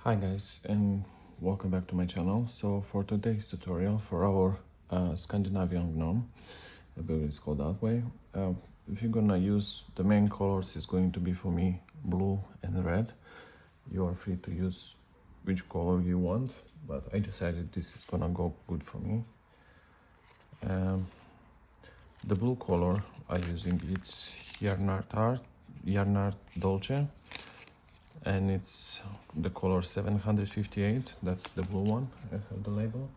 Hi guys, and welcome back to my channel. So for today's tutorial for our Scandinavian gnome, I believe it's called that way, if you're gonna use the main colors, is going to be for me blue and red. You are free to use which color you want, but I decided this is gonna go good for me. The blue color I'm using, it's Yarn Art Dolce, and it's the color 758. That's the blue one. I have the label.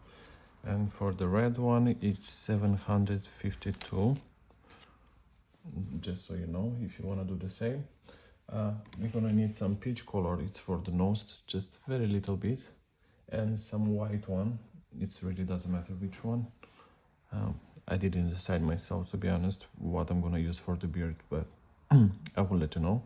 And for the red one, it's 752. Just so you know, if you want to do the same. We're gonna need some peach color. It's for the nose, just very little bit, and some white one. It really doesn't matter which one. I didn't decide myself, to be honest, what I'm gonna use for the beard, but I will let you know.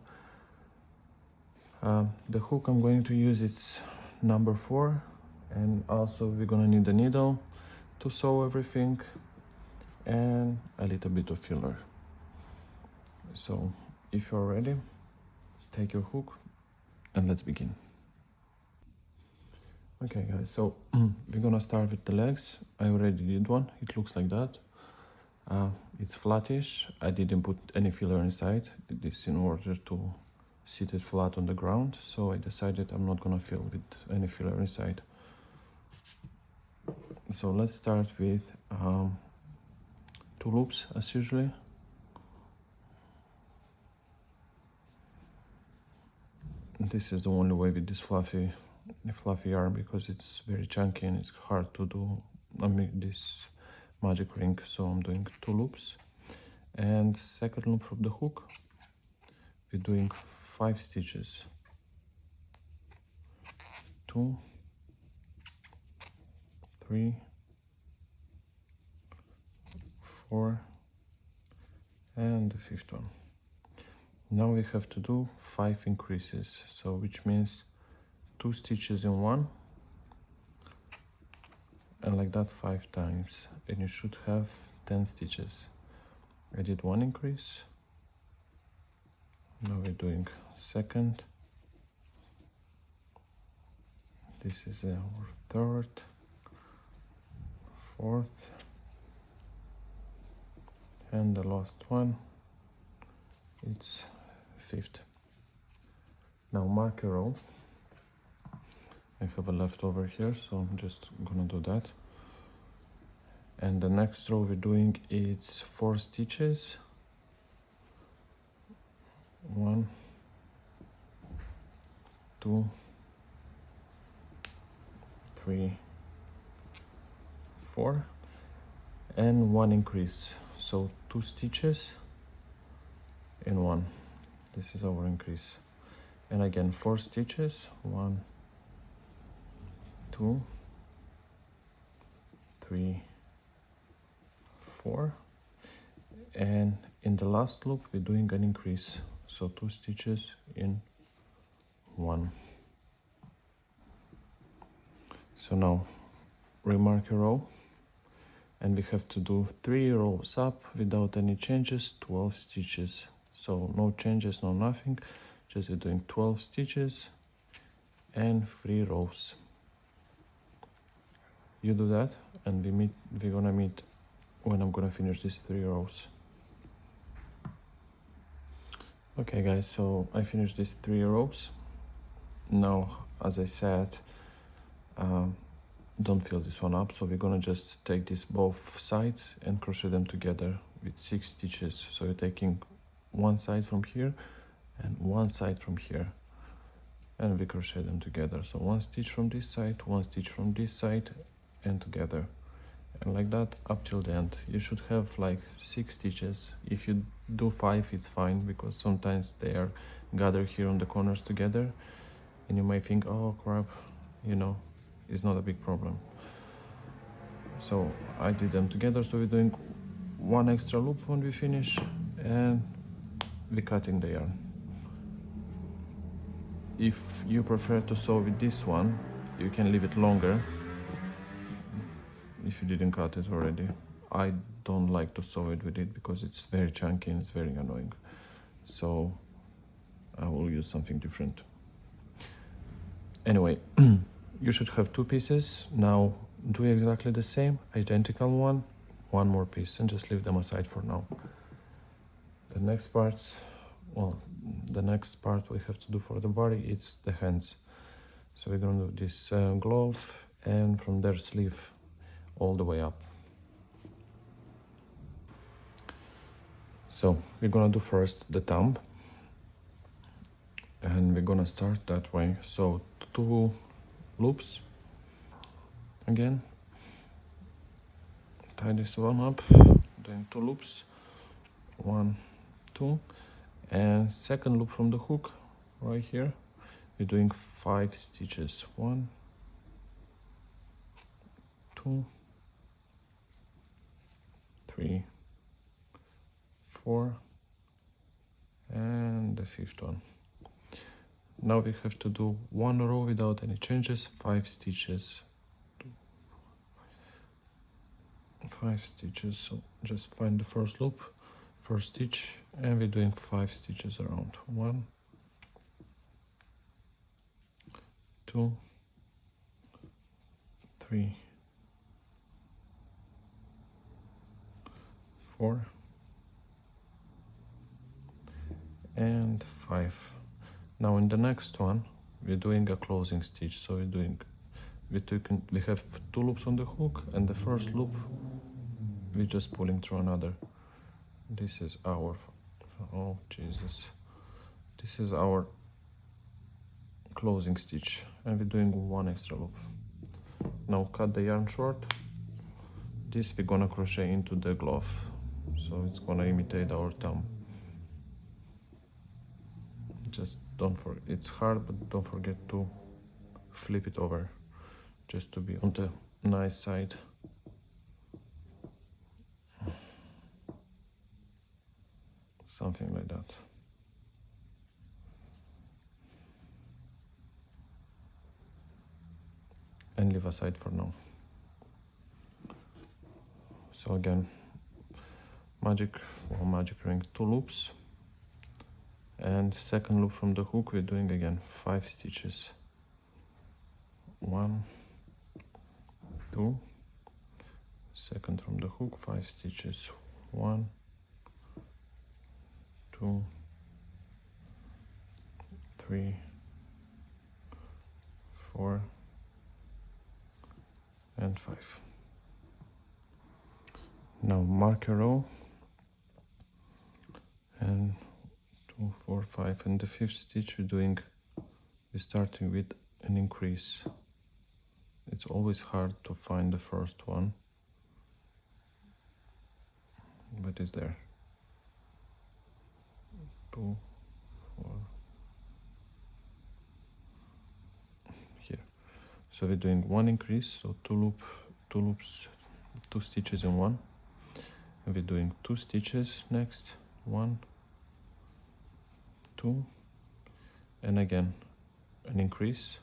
The hook I'm going to use is number 4, and also we're gonna need a needle to sew everything and a little bit of filler. So if you're ready, take your hook and let's begin. Okay guys, so we're gonna start with the legs. I already did one. It looks like that. It's flattish. I didn't put any filler inside this in order to sit it flat on the ground, so I decided I'm not gonna fill with any filler inside. So let's start with 2 loops as usually. This is the only way with this fluffy yarn, because it's very chunky and it's hard to do this magic ring. So I'm doing 2 loops, and second loop from the hook we're doing 5 stitches. 2, 3, 4, and the 5th one. Now we have to do 5 increases, so which means 2 stitches in one, and like that 5 times, and you should have 10 stitches. I did 1 increase. Now we're doing second. This is our 3rd, 4th, and the last one, it's 5th. Now mark a row. I have a leftover here, so I'm just gonna do that. And the next row we're doing is 4 stitches. 1, 2, 3, 4, and 1 increase. So 2 stitches in 1. This is our increase. And again 4 stitches. 1, 2, 3, 4, and in the last loop we're doing an increase, so 2 stitches in 1. So now remark a row, and we have to do 3 rows up without any changes, 12 stitches. So no changes, no nothing, just we're doing 12 stitches and 3 rows. You do that, and we're gonna meet when I'm gonna finish these 3 rows. Okay guys, so I finished these 3 rows. Now, as I said, don't fill this one up, so we're gonna just take these both sides and crochet them together with 6 stitches. So you're taking one side from here and one side from here, and we crochet them together. So 1 stitch from this side, 1 stitch from this side, and together, and like that up till the end. You should have like 6 stitches. If you do 5, it's fine, because sometimes they are gathered here on the corners together, and you might think, oh crap, you know, it's not a big problem. So I did them together, so we're doing 1 extra loop when we finish, and we're cutting the yarn. If you prefer to sew with this one, you can leave it longer if you didn't cut it already. I don't like to sew it with it because it's very chunky and it's very annoying, so I will use something different. Anyway, you should have 2 pieces. Now do exactly the same, identical one more piece, and just leave them aside for now. The next part, well, the next part we have to do for the body, it's the hands. So we're gonna do this glove, and from there sleeve all the way up. So we're gonna do first the thumb, and we're gonna start that way. So 2 loops again, tie this one up, doing 2 loops, 1, 2, and second loop from the hook right here, we're doing 5 stitches, 1, 2, 3, 4, and the 5th one. Now we have to do 1 row without any changes, 5 stitches, 5 stitches. So just find the first loop, first stitch, and we're doing 5 stitches around, 1, 2, 3, 4, and 5. Now in the next one we're doing a closing stitch. So we have 2 loops on the hook, and the first loop we're just pulling through another. This is our, oh Jesus, this is our closing stitch, and we're doing 1 extra loop. Now cut the yarn short. This we're gonna crochet into the glove, so it's gonna imitate our thumb. Just don't forget, it's hard, but don't forget to flip it over just to be on the nice side. Something like that. And leave aside for now. So again, magic ring, 2 loops, and second loop from the hook we're doing again 5 stitches, 1, 2, second from the hook, 5 stitches, 1, 2, 3, 4, and 5. Now mark a row, and 2, 4, 5, and the 5th stitch we're starting with an increase. It's always hard to find the first one, but it's there. 2, 4, here. So we're doing 1 increase, so 2 loops, 2 stitches in 1, and we're doing 2 stitches next, 1, 2, and again an increase,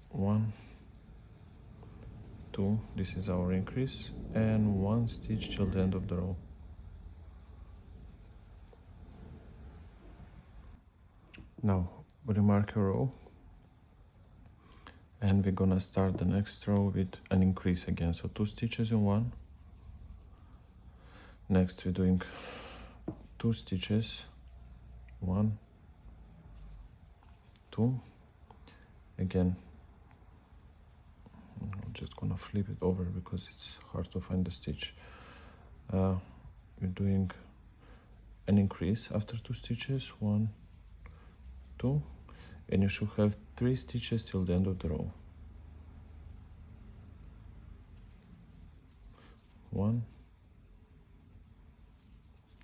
1, 2, this is our increase, and 1 stitch till the end of the row. Now remark a row, and we're gonna start the next row with an increase again, so 2 stitches in 1. Next we're doing 2 stitches, 1, 2, again I'm just gonna flip it over because it's hard to find the stitch. We're doing an increase after 2 stitches, 1, 2, and you should have 3 stitches till the end of the row. 1,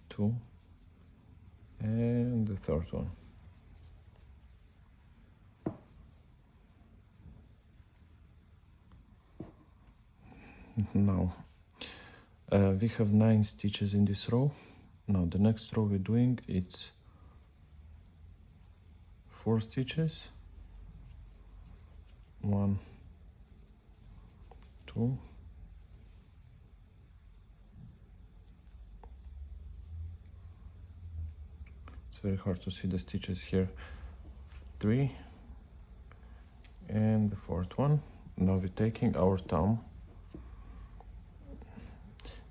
2, and the 3rd one. Now we have 9 stitches in this row. Now the next row we're doing, it's 4 stitches, 1, 2, it's very hard to see the stitches here, 3, and the 4th one. Now we're taking our thumb,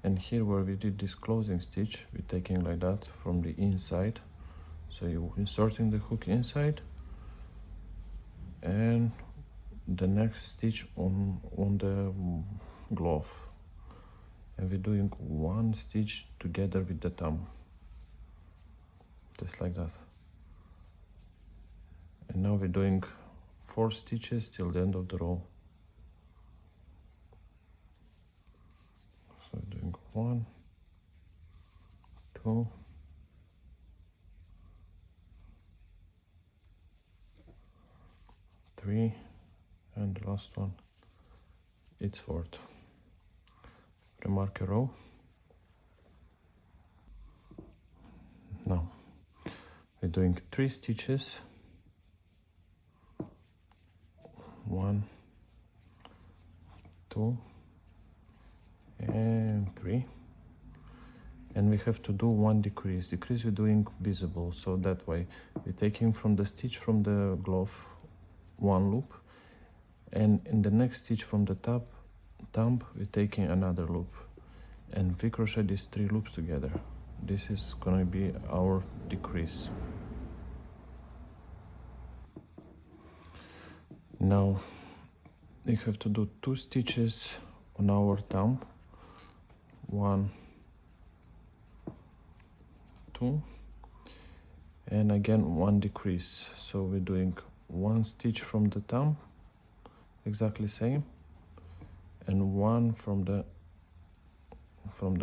and here where we did this closing stitch, we're taking like that from the inside. So you're inserting the hook inside, and the next stitch on the glove, and we're doing one stitch together with the thumb, just like that. And now we're doing 4 stitches till the end of the row. So we're doing 1, 2, 3, and the last one, it's 4th. Remark a row. Now we're doing 3 stitches, 1, 2, and 3, and we have to do 1 decrease. We're doing visible, so that way we're taking from the stitch from the glove 1 loop, and in the next stitch from the thumb we're taking another loop, and we crochet these 3 loops together. This is gonna be our decrease. Now we have to do 2 stitches on our thumb, 1, 2, and again 1 decrease. So we're doing 1 stitch from the thumb, exactly same, and 1 from the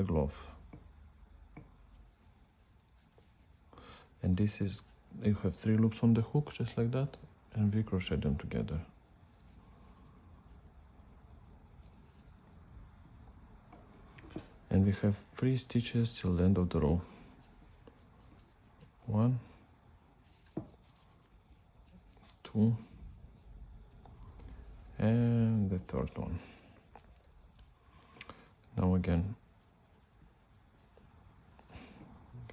glove. And this is, you have 3 loops on the hook, just like that, and we crochet them together. And we have 3 stitches till the end of the row. 1, 2, and the 3rd one. Now again,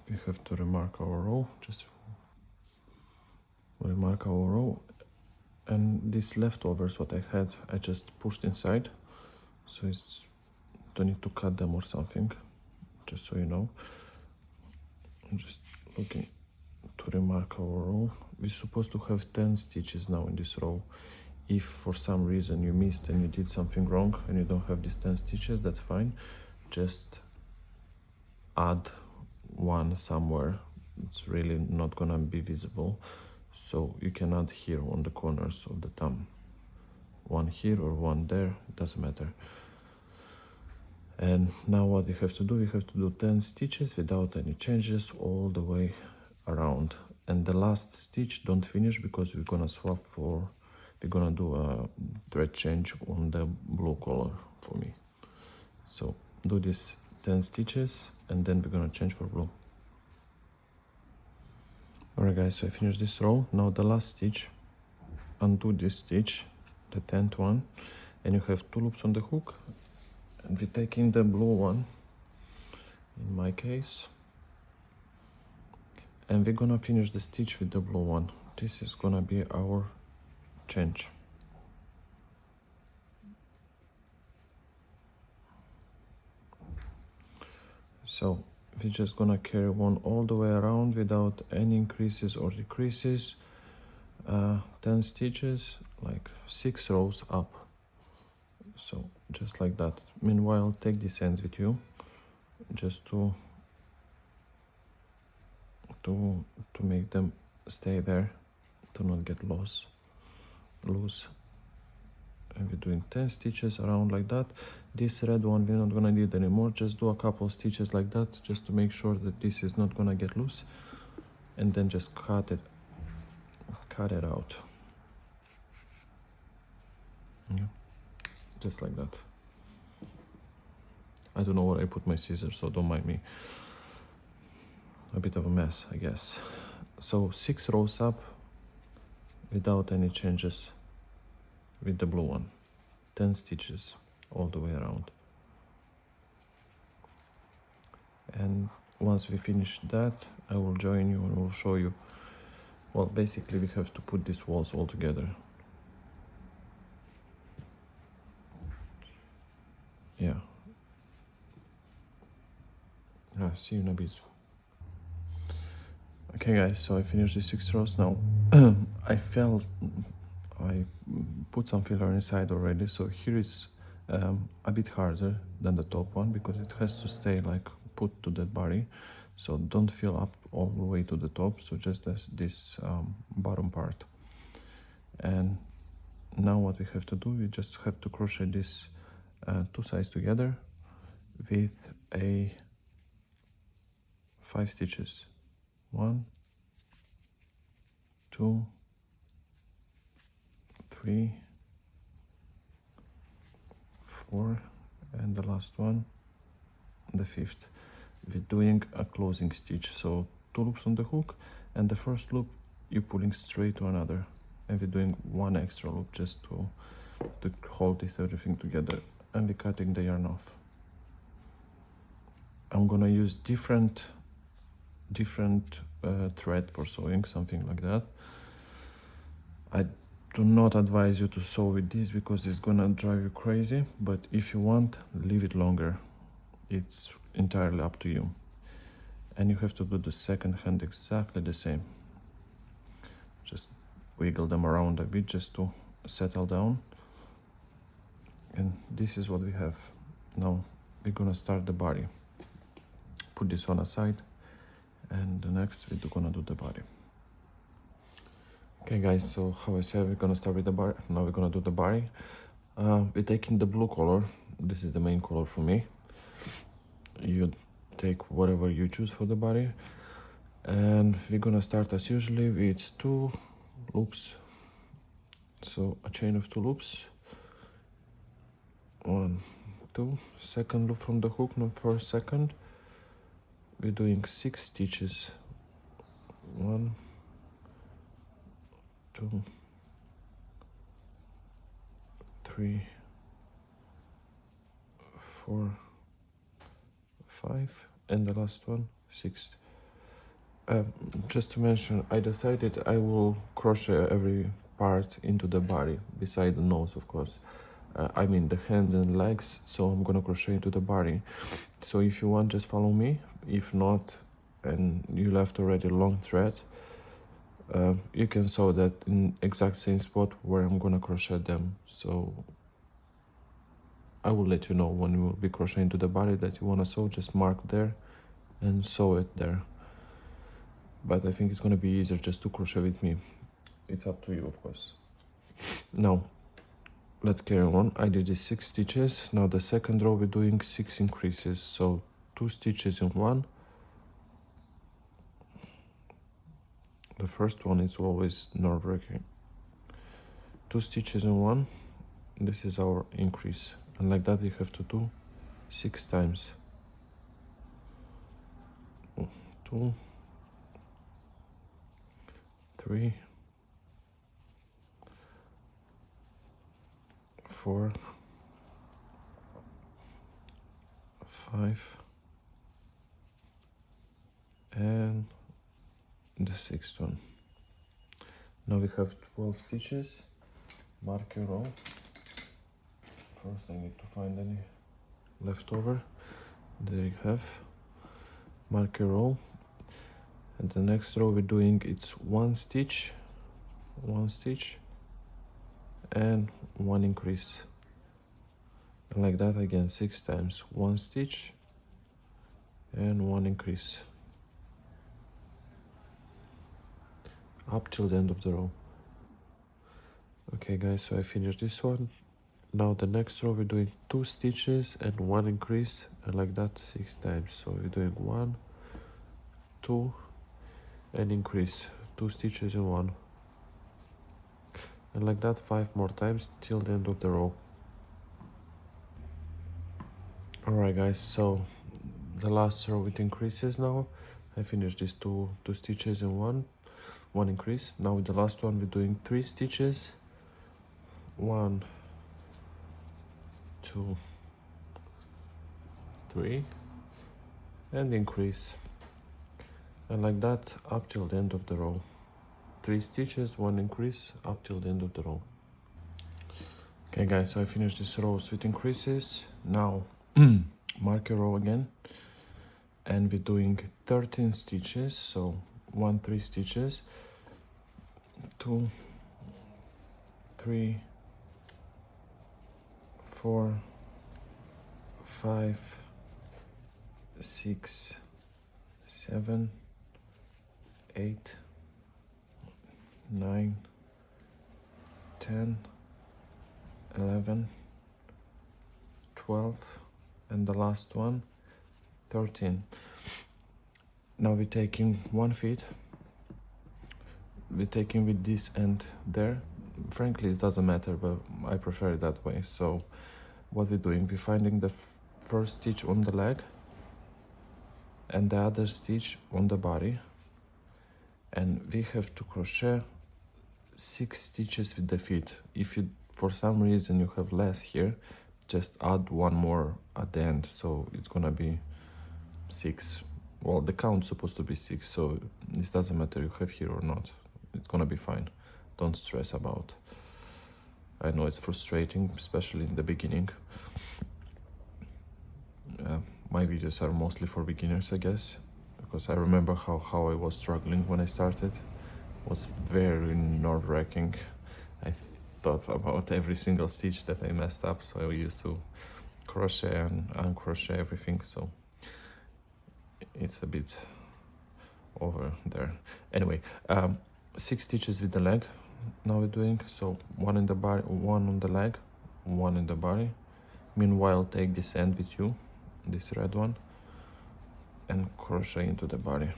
we have to remark our row, just remark our row, and these leftovers what I had, I just pushed inside, so it's, don't need to cut them or something, just so you know. I'm just looking to remark our row. We're supposed to have 10 stitches now in this row. If for some reason you missed and you did something wrong and you don't have these 10 stitches, that's fine. Just add 1 somewhere. It's really not gonna be visible. So you can add here on the corners of the thumb. 1 here or 1 there, it doesn't matter. And now what we have to do, we have to do 10 stitches without any changes all the way around. And the last stitch don't finish because we're gonna swap for, we're gonna do a thread change on the blue color for me. So do this 10 stitches and then we're gonna change for blue. Alright guys, so I finished this row. Now the last stitch, undo this stitch, the 10th one, and you have 2 loops on the hook, and we're taking the blue one, in my case, and we're gonna finish the stitch with the blue one. This is gonna be our change. So we're just gonna carry on all the way around without any increases or decreases. 10 stitches, like 6 rows up. So just like that. Meanwhile, take these ends with you, just to make them stay there, to not get loose. And we're doing 10 stitches around like that. This red one we're not gonna need anymore. Just do a couple stitches like that, just to make sure that this is not gonna get loose, and then just cut it out. Yeah, just like that. I don't know where I put my scissors, so don't mind me. A bit of a mess, I guess. So 6 rows up without any changes with the blue one. 10 stitches all the way around. And once we finish that, I will join you and will show you Well, basically we have to put these walls all together. Yeah. See you in a bit. Okay guys, so I finished the 6 rows now. I put some filler inside already, so here is a bit harder than the top one because it has to stay like put to that body. So don't fill up all the way to the top, so just this bottom part. And now what we have to do, we just have to crochet this two sides together with a 5 stitches. 1, 2, 3, 4, and the last one, the 5th. We're doing a closing stitch, so 2 loops on the hook, and the first loop you're pulling straight to another, and we're doing 1 extra loop just to hold this everything together, and we're cutting the yarn off. I'm gonna use different thread for sewing, something like that. I do not advise you to sew with this because it's gonna drive you crazy, but if you want, leave it longer. It's entirely up to you. And you have to do the second hand exactly the same. Just wiggle them around a bit just to settle down. And this is what we have. Now we're gonna start the body. Put this one aside, and the next we're gonna do the body. Okay guys, so how I said, we're gonna start with the body. Now we're gonna do the body. We're taking the blue color. This is the main color for me. You take whatever you choose for the body, and we're gonna start as usually with 2 loops. So a chain of 2 loops. 1, 2, second loop from the hook, not first, second. We're doing 6 stitches. 1, 2, 3, 4, 5, and the last one, 6. Just to mention, I decided I will crochet every part into the body, beside the nose, of course. I mean the hands and legs, so I'm gonna crochet into the body. So if you want, just follow me. If not, and you left already long thread, you can sew that in exact same spot where I'm gonna crochet them. So I will let you know when you will be crocheting to the body that you want to sew. Just mark there and sew it there. But I think it's gonna be easier just to crochet with me. It's up to you, of course. Now let's carry on. I did the 6 stitches. Now the second row we're doing 6 increases, so 2 stitches in 1. The first one is always nerve-wracking. 2 stitches in 1. This is our increase, and like that you have to do 6 times. 2, 3, 4, 5, and the 6th one. Now we have 12 stitches. Mark your row. First I need to find any left over. There you have. Mark your row. And the next row we're doing, it's 1 stitch, 1 stitch, and 1 increase. And like that again 6 times. 1 stitch and 1 increase. Up till the end of the row. Okay guys, so I finished this one. Now the next row we're doing 2 stitches and 1 increase, and like that 6 times. So we're doing 1, 2, and increase, 2 stitches in 1, and like that 5 more times till the end of the row. Alright guys, so the last row with increases now. I finished these two stitches in 1 increase. Now with the last one we're doing 3 stitches, 1, 2, 3, and increase, and like that up till the end of the row. 3 stitches, 1 increase up till the end of the row. Okay guys, so I finished this row with increases. Now mark your row again, and we're doing 13 stitches, so 1 3 stitches, 2 3 4 5 6 7 8 9 10 11 12, and the last one 13. Now we're taking 1 feet, we're taking with this end there. Frankly, it doesn't matter, but I prefer it that way. So what we're doing, we're finding the first stitch on the leg and the other stitch on the body, and we have to crochet 6 stitches with the feet. If you for some reason you have less here, just add 1 more at the end, so it's gonna be 6. Well, the count's supposed to be 6, so this doesn't matter you have here or not, it's gonna be fine. Don't stress about. I know it's frustrating, especially in the beginning. My videos are mostly for beginners, I guess, because I remember how I was struggling when I started. It was very nerve-wracking. I thought about every single stitch that I messed up, so I used to crochet and uncrochet everything, so it's a bit over there. Anyway, 6 stitches with the leg now we're doing, so 1 in the body, 1 on the leg, 1 in the body. Meanwhile, take this end with you, this red one, and crochet into the body,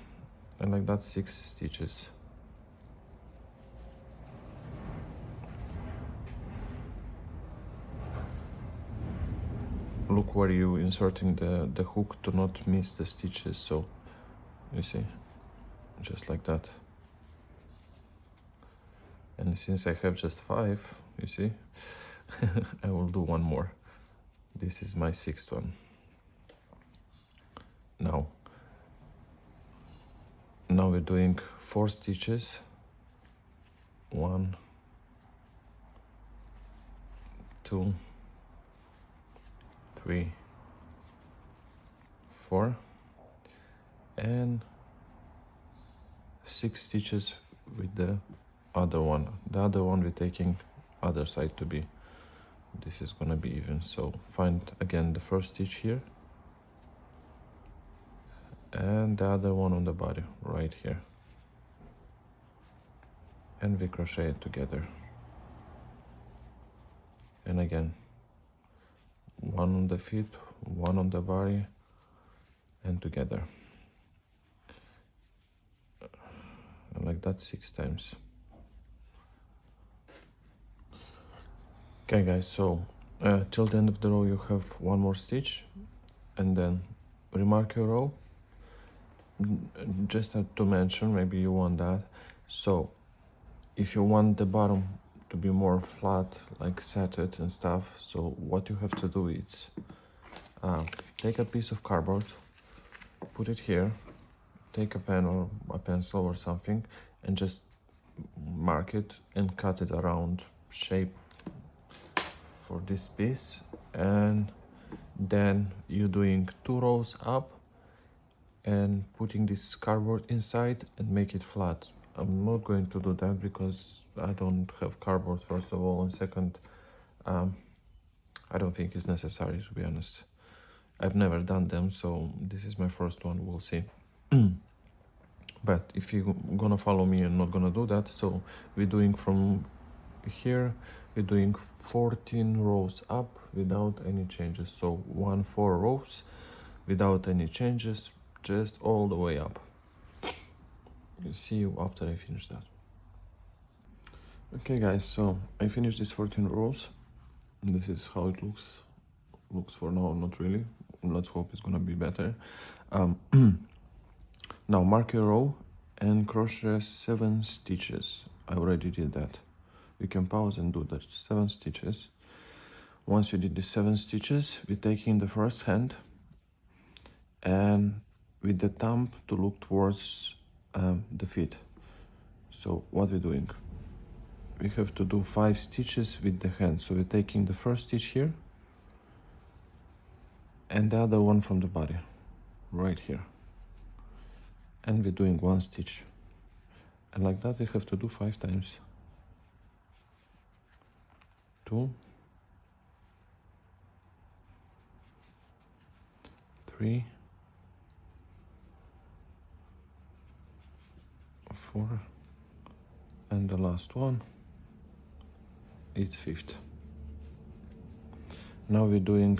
and like that 6 stitches. Look where you inserting the hook to not miss the stitches, so you see, just like that. And since I have just 5, you see, I will do 1 more. This is my 6th one. Now we're doing 4 stitches, 1 2 3 4, and 6 stitches with the other one. The other one we're taking other side to be. This is gonna be even, so find again the first stitch here and the other one on the body right here, and we crochet it together. And again, 1 on the feet, 1 on the body, and together, and like that 6 times. Okay guys, so till the end of the row you have 1 more stitch, and then remark your row. Just to mention, maybe you want that, so if you want the bottom to be more flat, like setted and stuff, so what you have to do is take a piece of cardboard, put it here, take a pen or a pencil or something, and just mark it and cut it around shape for this piece, and then you're doing 2 rows up and putting this cardboard inside and make it flat. I'm not going to do that because I don't have cardboard, first of all, and second, I don't think it's necessary, to be honest. I've never done them, so this is my first one, we'll see. But if you're gonna follow me and not gonna do that, so we're doing from here, we're doing 14 rows up without any changes, so 4 rows without any changes, just all the way up. I'll see you after I finish that. Okay guys, so I finished these 14 rows. This is how it looks for now. Not really, let's hope it's gonna be better. Now mark your row and crochet 7 stitches. I already did that. We can pause and do that. 7 stitches. Once you did the 7 stitches, we're taking the first hand and with the thumb to look towards the feet. So what we're doing, we have to do 5 stitches with the hand. So we're taking the first stitch here and the other one from the body right here, and we're doing 1 stitch, and like that we have to do 5 times. 2, 3, 4, and the last one, it's 5th. Now we're doing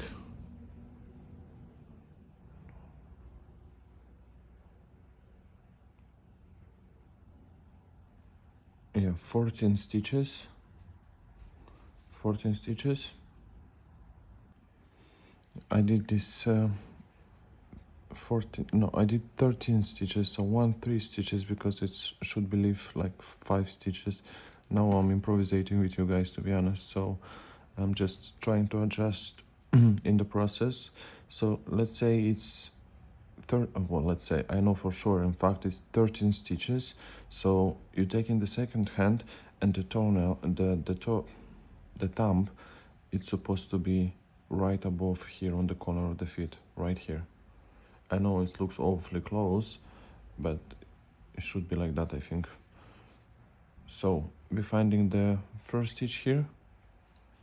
14 stitches. 14 stitches. I did this 14, no, I did 13 stitches, so 3 stitches because it should be leave like 5 stitches. Now I'm improvising with you guys, to be honest, so I'm just trying to adjust in the process. So let's say it's well, let's say, I know for sure, in fact it's 13 stitches. So you're taking the second hand and the toenail, the thumb, it's supposed to be right above here on the corner of the feet, right here. I know it looks awfully close, but it should be like that, I think. So we're finding the first stitch here,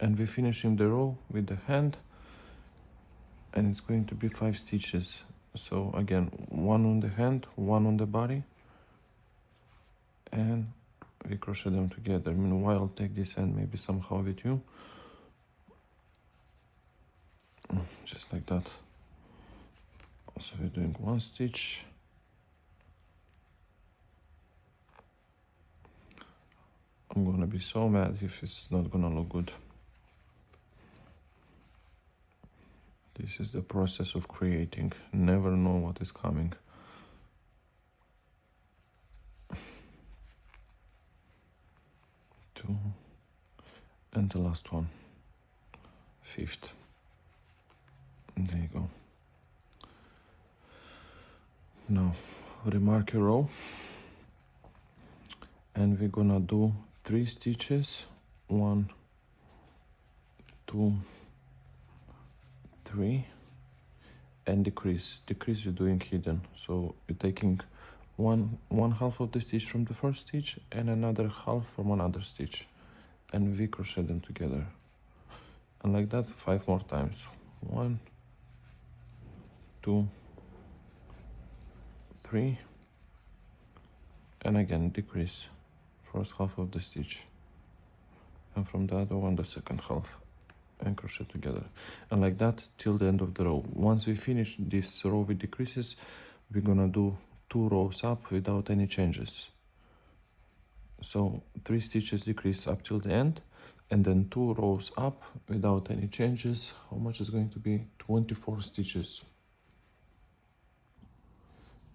and we're finishing the row with the hand, and it's going to be 5 stitches. So again, 1 on the hand, 1 on the body, and we crochet them together. Meanwhile, I'll take this end maybe somehow with you, just like that. So we're doing 1 stitch, I'm gonna be so mad if it's not gonna look good. This is the process of creating. Never know what is coming. 2, and the last one, 5th. There you go. Now remark your row, and we're gonna do 3 stitches, 1, 2, 3, and decrease. Decrease you're doing hidden, so you're taking one half of the stitch from the first stitch and another half from another stitch, and we crochet them together, and like that 5 more times. 1, 2, 3, and again decrease first half of the stitch, and from the other one the second half, and crochet together, and like that till the end of the row. Once we finish this row with decreases, we're gonna do 2 rows up without any changes. So 3 stitches decrease up till the end, and then 2 rows up without any changes. How much is going to be? 24 stitches.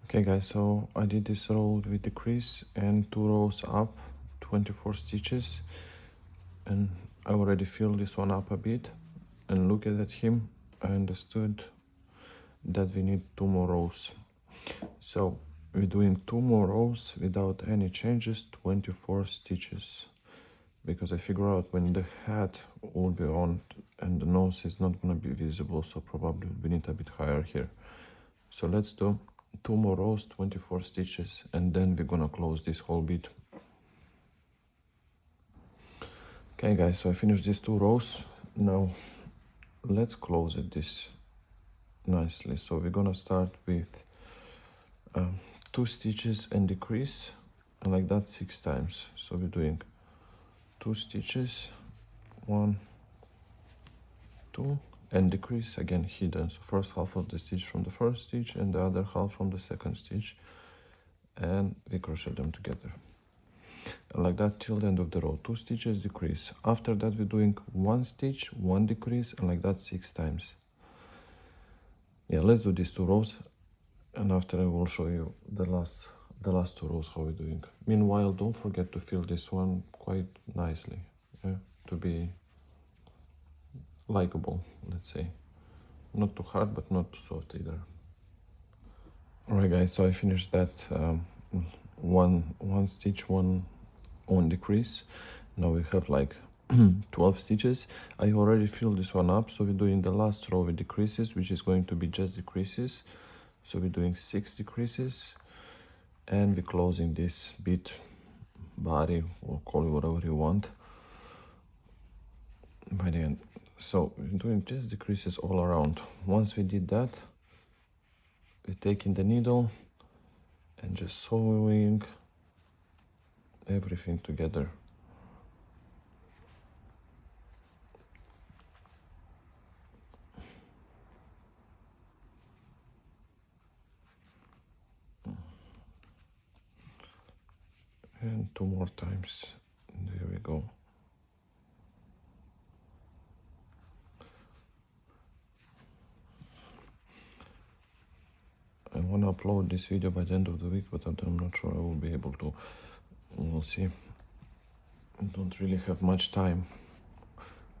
Okay guys, so I did this row with decrease and 2 rows up, 24 stitches, and I already filled this one up a bit, and looking at him I understood that we need 2 more rows. So we're doing 2 more rows without any changes, 24 stitches, because I figure out when the hat will be on and the nose is not going to be visible, so probably we need a bit higher here. So let's do 2 more rows, 24 stitches, and then we're gonna close this whole bit. Okay guys, so I finished these 2 rows. Now let's close this nicely. So we're gonna start with 2 stitches and decrease, and like that 6 times. So we're doing 2 stitches, 1, 2, and decrease, again hidden. So first half of the stitch from the first stitch and the other half from the second stitch, and we crochet them together, and like that till the end of the row. 2 stitches, decrease. After that we're doing 1 stitch, 1 decrease, and like that 6 times. Yeah, let's do these 2 rows, and after I will show you the last 2 rows how we're doing. Meanwhile, don't forget to fill this one quite nicely, yeah, to be likable, let's say. Not too hard, but not too soft either. Alright guys, so I finished that one stitch, one decrease. Now we have like 12 stitches. I already filled this one up, so we're doing the last row with decreases, which is going to be just decreases. So we're doing 6 decreases, and we're closing this bit, body, or call it whatever you want, by the end. So we're doing just decreases all around. Once we did that, we're taking the needle and just sewing everything together. And 2 more times. There we go. I want to upload this video by the end of the week, but I'm not sure I will be able to. We'll see. I don't really have much time.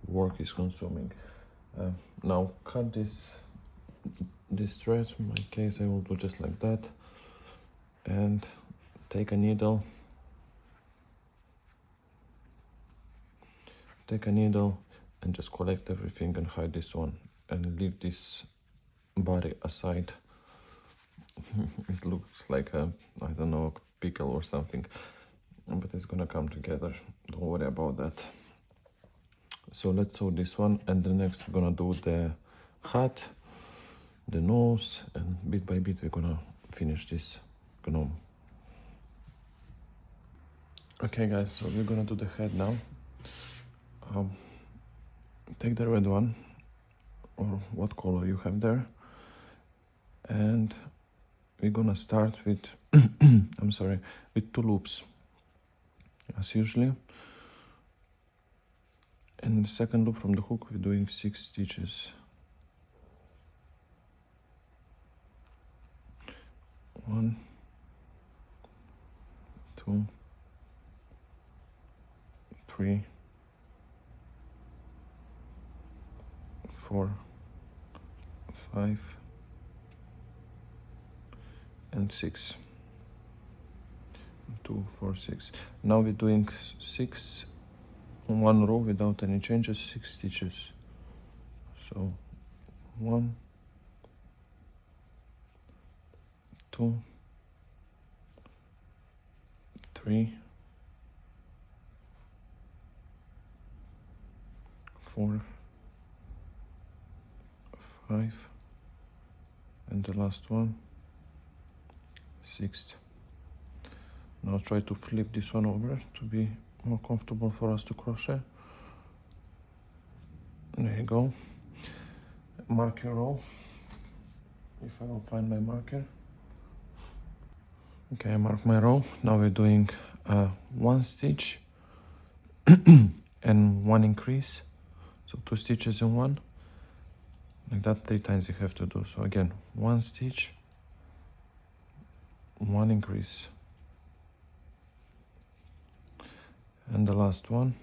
Work is consuming. Now cut this thread. In my case, I will do just like that, and take a needle. Take a needle and just collect everything and hide this one and leave this body aside. It looks like a, I don't know, a pickle or something, but it's gonna come together. Don't worry about that. So let's sew this one, and the next we're gonna do the hat, the nose, and bit by bit we're gonna finish this gnome. Okay guys, so we're gonna do the head now. Take the red one, or what color you have there, and we're gonna start with I'm sorry, with 2 loops as usually. And the second loop from the hook, we're doing 6 stitches. 1, 2, 3, 4, 5, and 6. 2, 4, 6. Now we're doing 6 on 1 row without any changes, 6 stitches. So 1, 2, 3, 4, 5, and the last one, 6th. Now try to flip this one over to be more comfortable for us to crochet. There you go. Mark your row, if I will find my marker. Okay, I marked my row. Now we're doing 1 stitch and 1 increase, so 2 stitches in 1, like that. 3 times you have to do. So again, 1 stitch, 1 increase, and the last one,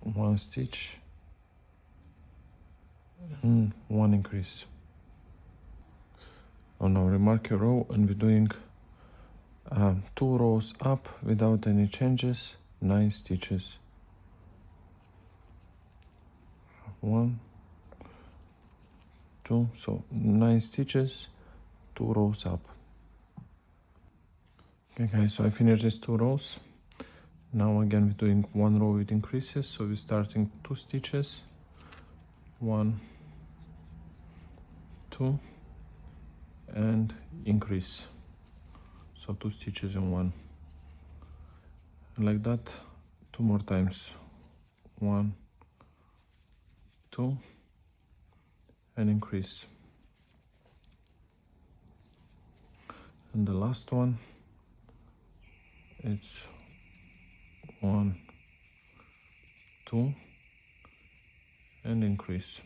1 stitch and 1 increase. Oh, now remark your row, and we're doing 2 rows up without any changes, 9 stitches. 1, 2, so 9 stitches, 2 rows up. Okay guys, so I finished these 2 rows. Now again we're doing 1 row with increases, so we're starting 2 stitches, 1, 2, and increase, so 2 stitches in 1, and like that 2 more times, 1, 2, and increase, and the last one, it's 1, 2, and increase.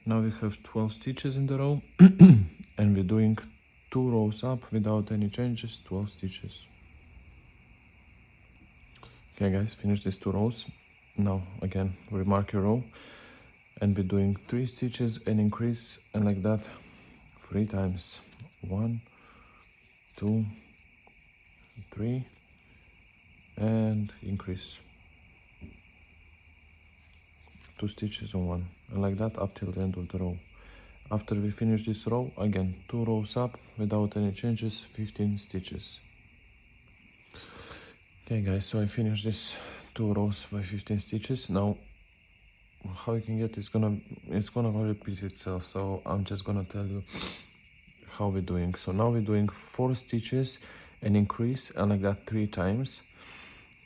Now we have 12 stitches in the row and we're doing 2 rows up without any changes, 12 stitches. Okay guys, finish these 2 rows. Now again remark your row, and we're doing 3 stitches and increase, and like that 3 times, 1, 2, 3, and increase 2 stitches on one, and like that up till the end of the row. After we finish this row, again 2 rows up without any changes, 15 stitches. Okay guys, so I finished this 2 rows by 15 stitches. Now how you can get it's gonna repeat itself, so I'm just gonna tell you how we're doing. So now we're doing 4 stitches and increase, and like that 3 times,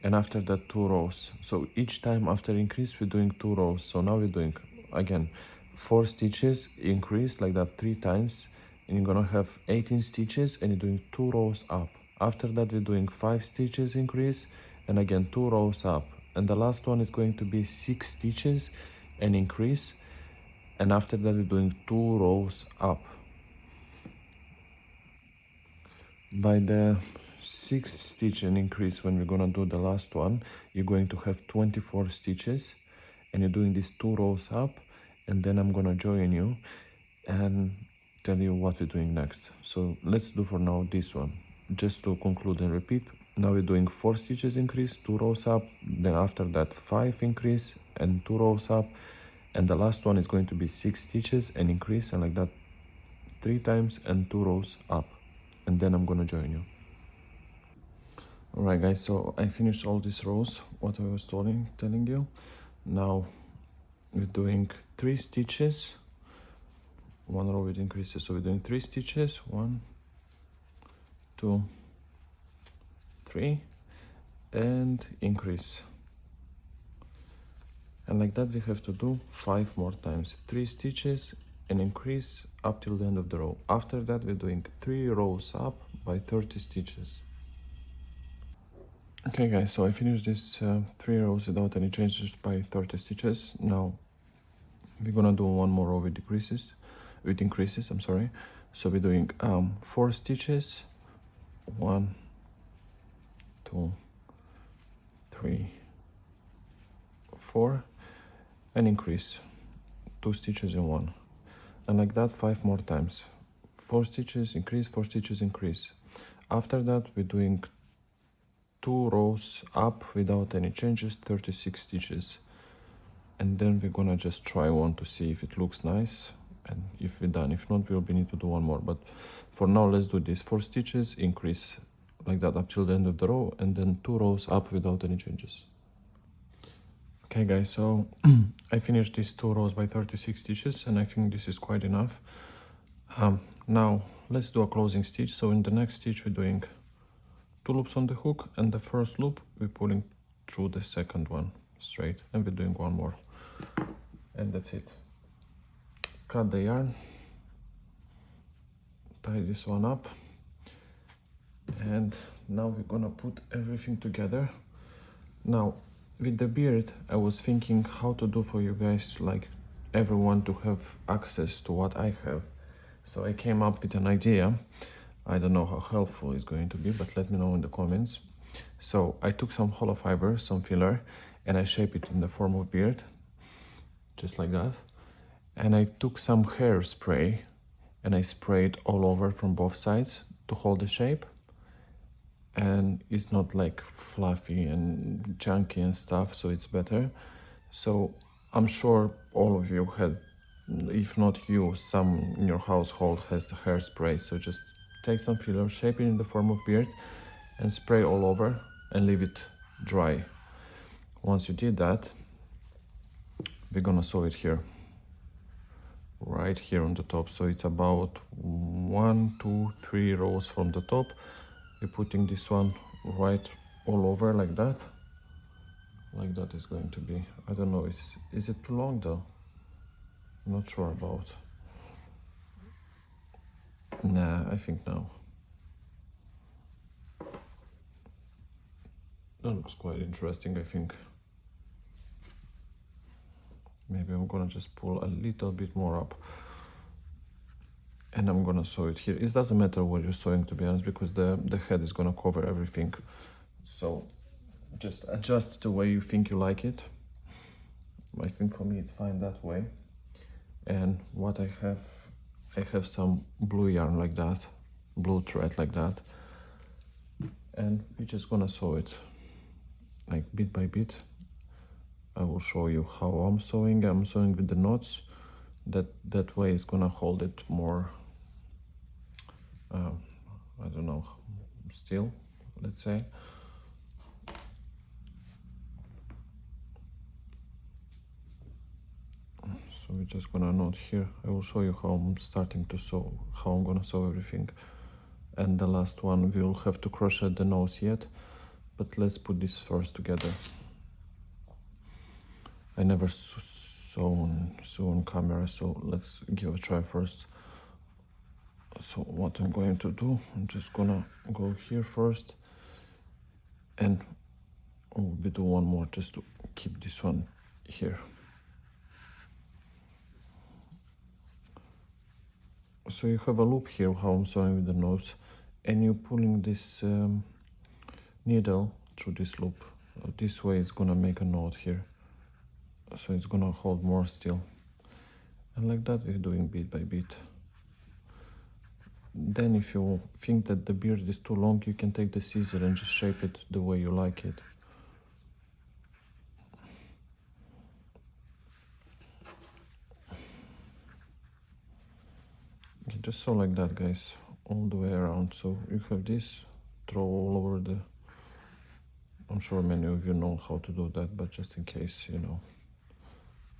and after that 2 rows. So each time after increase we're doing 2 rows. So now we're doing again 4 stitches, increase like that 3 times, and you're gonna have 18 stitches, and you're doing 2 rows up. After that we're doing 5 stitches increase, and again 2 rows up, and the last one is going to be 6 stitches and increase, and after that we're doing 2 rows up. By the 6th stitch and increase, when we're gonna do the last one, you're going to have 24 stitches, and you're doing these 2 rows up, and then I'm gonna join you and tell you what we're doing next. So let's do for now this one, just to conclude and repeat. Now we're doing 4 stitches increase, 2 rows up, then after that 5 increase and 2 rows up, and the last one is going to be 6 stitches and increase, and like that 3 times and 2 rows up, and then I'm gonna join you. Alright guys, so I finished all these rows, what I was telling you. Now we're doing 3 stitches, 1 row with increases, so we're doing 3 stitches, 1, 2, 3, and increase, and like that we have to do 5 more times, 3 stitches and increase up till the end of the row. After that we're doing 3 rows up by 30 stitches. Okay guys, so I finished this 3 rows without any changes by 30 stitches. Now we're gonna do 1 more row with increases, I'm sorry. So we're doing 4 stitches, 1, 2, 3, 4, and increase 2 stitches in 1, and like that 5 more times, 4 stitches increase, 4 stitches increase. After that we're doing 2 rows up without any changes, 36 stitches, and then we're gonna just try one to see if it looks nice, and if we're done. If not, we'll be need to do 1 more, but for now let's do this 4 stitches increase like that up till the end of the row, and then 2 rows up without any changes. Okay guys, so I finished these 2 rows by 36 stitches, and I think this is quite enough. Now let's do a closing stitch. So in the next stitch we're doing 2 loops on the hook, and the first loop we're pulling through the second one straight, and we're doing 1 more, and that's it. Cut the yarn, tie this one up, and now we're gonna put everything together. Now with the beard I was thinking how to do for you guys, like everyone to have access to what I have. So I came up with an idea. I don't know how helpful it's going to be, but let me know in the comments. So I took some hollow fiber, some filler, and I shaped it in the form of beard, just like that. And I took some hairspray and I sprayed all over from both sides to hold the shape, and it's not like fluffy and chunky and stuff, so it's better. So I'm sure all of you had, if not you, some in your household has the hairspray. So just take some filler, shape it in the form of beard, and spray all over and leave it dry. Once you did that, we're gonna sew it here, right here on the top. So it's about 1, 2, 3 rows from the top. We're putting this one right all over like that. Like that is going to be, I don't know, is it too long though? I'm not sure about. Nah, I think no. That looks quite interesting, I think. Maybe I'm gonna just pull a little bit more up, and I'm gonna sew it here. It doesn't matter what you're sewing, to be honest, because the head is gonna cover everything. So just adjust the way you think you like it. I think for me it's fine that way. And what I have some blue yarn like that, blue thread like that. and we're just gonna sew it like bit by bit. I will show you how I'm sewing. I'm sewing with the knots. That way it's gonna hold it more, I don't know, still, let's say. So we're just gonna knot here. I will show you how I'm starting to sew, how I'm gonna sew everything. And the last one, we'll have to crochet the nose yet, but let's put this first together. I never sew on camera, so let's give a try first. So what I'm going to do, I'm just gonna go here first, and we'll do one more just to keep this one here. So you have a loop here, how I'm sewing with the nose, and you're pulling this needle through this loop. This way it's gonna make a knot here, so it's gonna hold more still. And like that we're doing bit by bit. Then if you think that the beard is too long, you can take the scissor and just shape it the way you like it. You just sew like that, guys, all the way around. So you have this, throw all over the... I'm sure many of you know how to do that, but just in case, you know,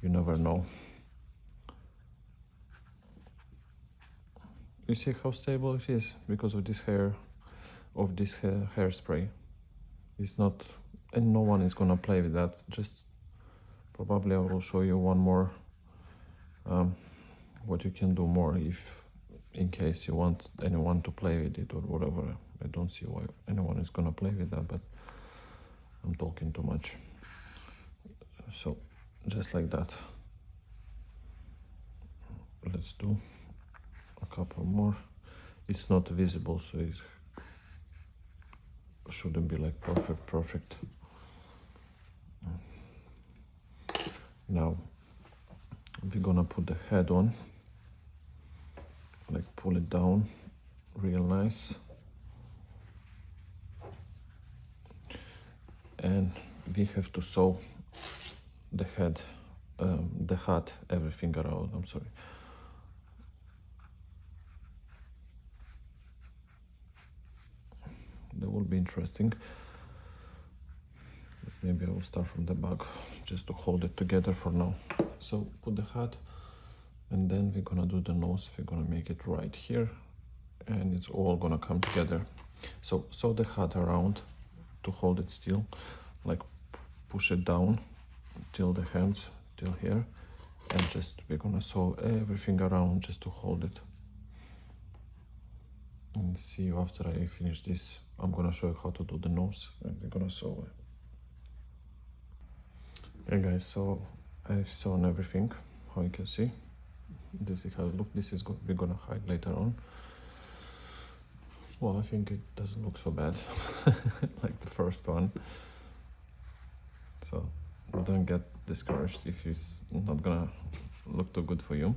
you never know. You see how stable it is because of this hairspray. It's not, and no one is gonna play with that. Just probably I will show you one more what you can do more if in case you want anyone to play with it or whatever. I don't see why anyone is gonna play with that, but I'm talking too much. So just like that. Let's do a couple more. It's not visible, so it shouldn't be like perfect. Now we're gonna put the head on, like pull it down real nice, and we have to sew the head, the hat, everything around. I'm sorry. That will be interesting. Maybe I will start from the back just to hold it together for now. So put the hat, and then we're gonna do the nose. We're gonna make it right here, and it's all gonna come together. So sew the hat around to hold it still, like push it down till the hands, till here, and just we're gonna sew everything around just to hold it. And see you after I finish this. I'm gonna show you how to do the nose, and we're gonna sew it. Hey guys, so I've sewn everything, how you can see. This is how it looks. This is we're gonna hide later on. Well, I think it doesn't look so bad like the first one. So don't get discouraged if it's not gonna look too good for you.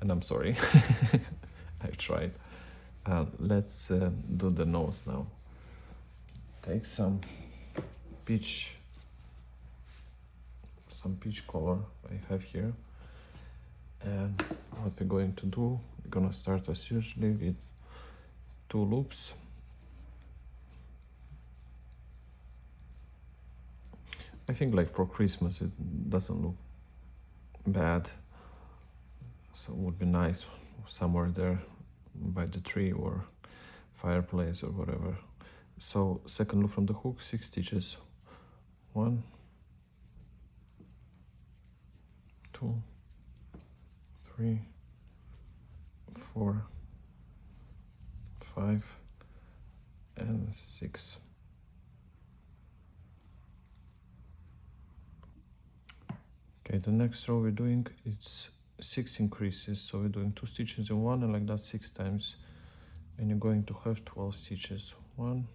And I'm sorry, I've tried. Let's do the nose now. Take some peach color I have here, and what we're going to do, we're gonna start as usually with 2 loops. I think like for Christmas it doesn't look bad, so it would be nice somewhere there by the tree or fireplace or whatever. So second loop from the hook, 6 stitches. 1, 2, 3, 4, 5, and 6. Okay, the next row we're doing, it's 6 increases, so we're doing 2 stitches in one, and like that 6 times, and you're going to have 12 stitches. 1,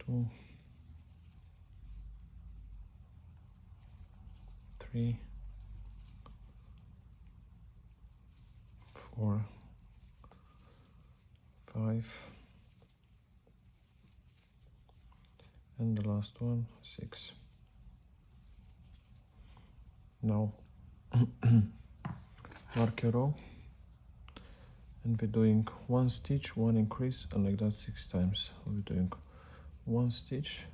2, 3, 4, 5, and the last one 6. Now mark your row, and we're doing 1 stitch, 1 increase, and like that 6 times. We're doing 1 stitch,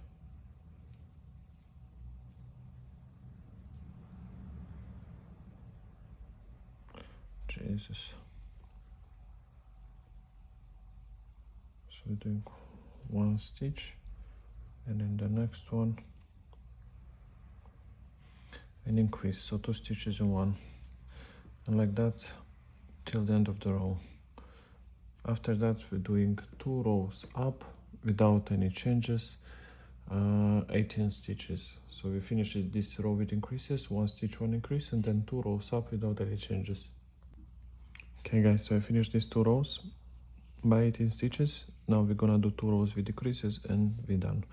Jesus, so we're doing 1 stitch, and in the next one an increase, so 2 stitches in 1, and like that till the end of the row. After that we're doing 2 rows up without any changes, 18 stitches. So we finish this row with increases, 1 stitch, 1 increase, and then 2 rows up without any changes. Okay guys, so I finished these 2 rows by 18 stitches. Now we're gonna do 2 rows with decreases and we're done.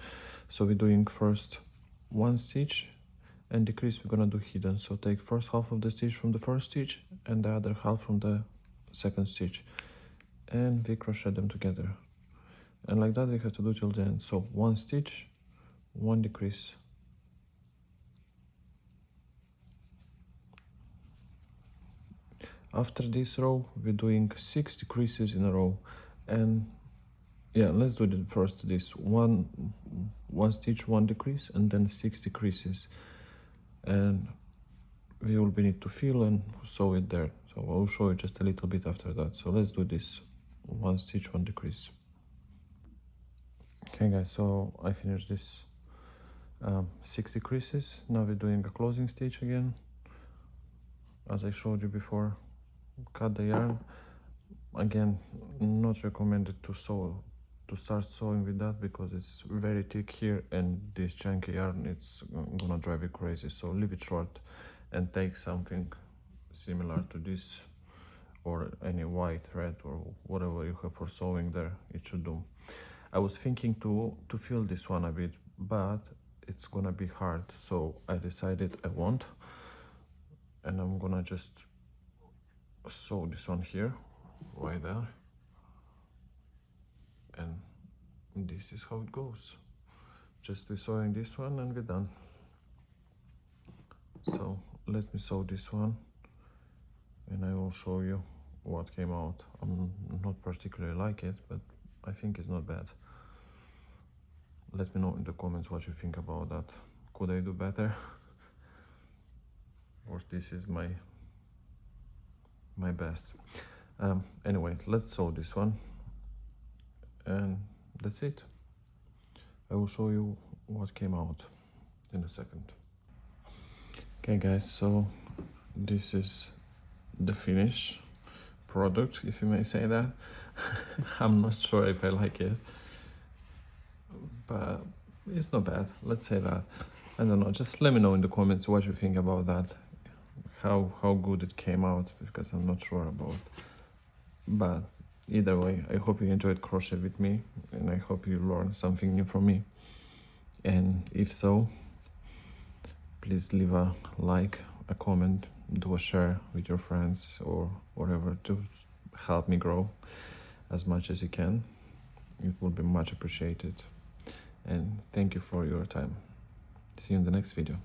So we're doing first 1 stitch and decrease we're gonna do hidden. So take first half of the stitch from the first stitch and the other half from the second stitch, and we crochet them together, and like that we have to do till the end. So 1 stitch, 1 decrease, after this row we're doing 6 decreases in a row. And yeah, let's do it first, this one stitch, 1 decrease, and then 6 decreases, and we will need to fill and sew it there. So I'll show you just a little bit after that. So let's do this 1 stitch, 1 decrease. Okay guys, so I finished this 6 decreases. Now we're doing a closing stitch again, as I showed you before. Cut the yarn again, not recommended to start sewing with that because it's very thick here, and this chunky yarn, it's gonna drive you crazy. So leave it short and take something similar to this, or any white thread or whatever you have for sewing there, it should do. I was thinking to fill this one a bit, but it's gonna be hard, so I decided I won't, and I'm gonna just sew this one here, right there, and this is how it goes. Just we're sewing this one and we're done. So let me sew this one and I will show you what came out. I'm not particularly like it, but I think it's not bad. Let me know in the comments what you think about that. Could I do better? Or this is my best. Anyway, let's sew this one and that's it. I will show you what came out in a second. Okay guys, so this is the finished product, if you may say that. I'm not sure if I like it, but it's not bad, let's say that. I don't know, just let me know in the comments what you think about that, how good it came out, because I'm not sure about. But either way, I hope you enjoyed crochet with me, and I hope you learned something new from me. And if so, please leave a like, a comment, do a share with your friends or whatever to help me grow as much as you can. It would be much appreciated. And thank you for your time. See you in the next video.